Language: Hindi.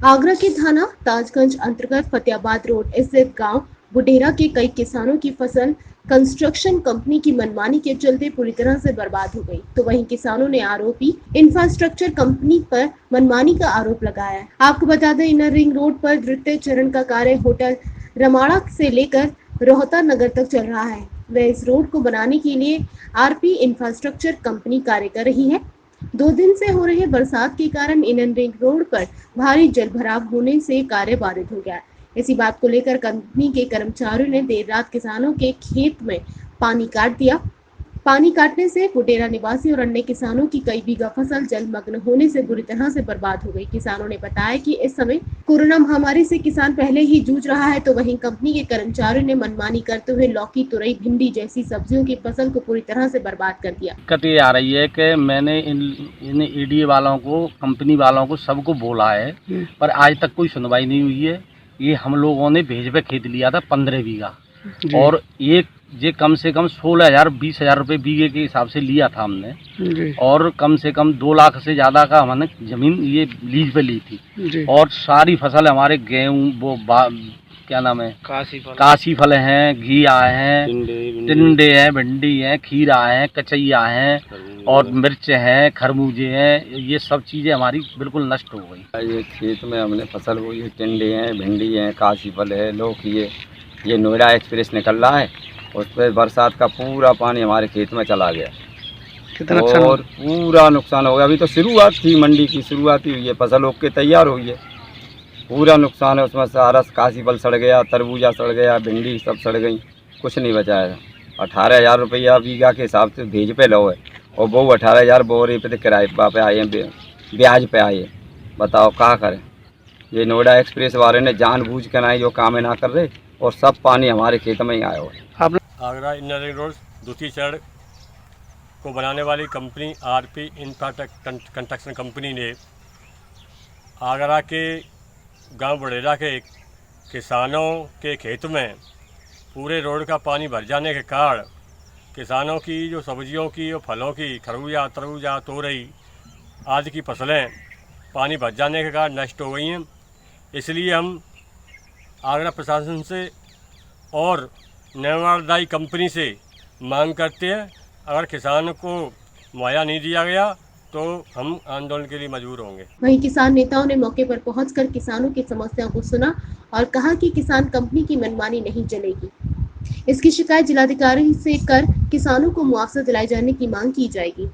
आगरा के थाना ताजगंज अंतर्गत फतेहाबाद रोड स्थित गांव बुडेरा के कई किसानों की फसल कंस्ट्रक्शन कंपनी की मनमानी के चलते पूरी तरह से बर्बाद हो गई। तो वहीं किसानों ने आरोपी इंफ्रास्ट्रक्चर कंपनी पर मनमानी का आरोप लगाया है। आपको बता दें, इनर रिंग रोड पर द्वितीय चरण का कार्य होटल रमाड़ा से लेकर रोहता नगर तक चल रहा है। वह इस रोड को बनाने के लिए आरपी इंफ्रास्ट्रक्चर कंपनी कार्य कर रही है। 2 दिन से हो रहे बरसात के कारण इनर रिंग रोड पर भारी जलभराव होने से कार्य बाधित हो गया है। इसी बात को लेकर कंपनी के कर्मचारियों ने देर रात किसानों के खेत में पानी काट दिया। पानी काटने से बुडेरा निवासी और अन्य किसानों की कई बीघा फसल जलमग्न होने से बुरी तरह से बर्बाद हो गई। किसानों ने बताया कि इस समय कोरोना महामारी से किसान पहले ही जूझ रहा है, तो वहीं कंपनी के कर्मचारियों ने मनमानी करते हुए लौकी, तुरई, भिंडी जैसी सब्जियों की फसल को पूरी तरह से बर्बाद कर दिया। दिक्कत ये आ रही है कि मैंने इन ईडी वालों को, कंपनी वालों को, सबको बोला है, पर आज तक कोई सुनवाई नहीं हुई है। ये हम लोगों ने भेज पे खेत लिया था 15 बीघा, और ये कम से कम 16,000 20,000 रुपये बीघे के हिसाब से लिया था हमने, और कम से कम 2 लाख से ज़्यादा का हमने ज़मीन ये लीज पे ली थी। और सारी फसल हमारे गेहूँ, क्या नाम है, काशी फल हैं, घी आए हैं, टिंडे हैं, भिंडी हैं, खीरा है, कचैया हैं, और मिर्च हैं, खरबूजे हैं। ये सब चीज़ें हमारी बिल्कुल नष्ट हो गई। ये खेत में हमने फसल वो ये टिंडे हैं, भिंडी हैं, काशी फल है, लौकी है। ये नोएडा एक्सप्रेस निकल रहा है, उस पर बरसात का पूरा पानी हमारे खेत में चला गया। कितना और पूरा नुकसान हो गया। अभी तो शुरुआत थी, मंडी की शुरुआत ही हुई है, फसल ओके तैयार हुई है, पूरा नुकसान है। उसमें सारा काशी फल सड़ गया, तरबूजा सड़ गया, भिंडी सब सड़ गई, कुछ नहीं बचाया। 18,000 रुपया बीघा के हिसाब से भेज पे लो है, और वो 18,000 बोरे पे किराए पे आए हैं, ब्याज पे आए। बताओ क्या करें। ये नोएडा एक्सप्रेस वाले ने जानबूझ के ना जो काम ना कर रहे, और सब पानी हमारे खेत में ही आया हुआ है। आगरा इनर रिंग रोड द्वितीय चरण को बनाने वाली कंपनी आरपी कंस्ट्रक्शन कंपनी ने आगरा के गांव बुडेरा के किसानों के खेत में पूरे रोड का पानी भर जाने के कारण किसानों की जो सब्जियों की और फलों की, खरबूजा, तरबूजा, तोरई आदि की फसलें पानी भर जाने के कारण नष्ट हो गई हैं। इसलिए हम आगरा प्रशासन से और निर्माणदायी कंपनी से मांग करते हैं, अगर किसान को मुआवजा नहीं दिया गया तो हम आंदोलन के लिए मजबूर होंगे। वहीं किसान नेताओं ने मौके पर पहुंचकर किसानों की समस्याओं को सुना और कहा कि किसान कंपनी की मनमानी नहीं चलेगी। इसकी शिकायत जिलाधिकारी से कर किसानों को मुआवजा दिलाए जाने की मांग की जाएगी।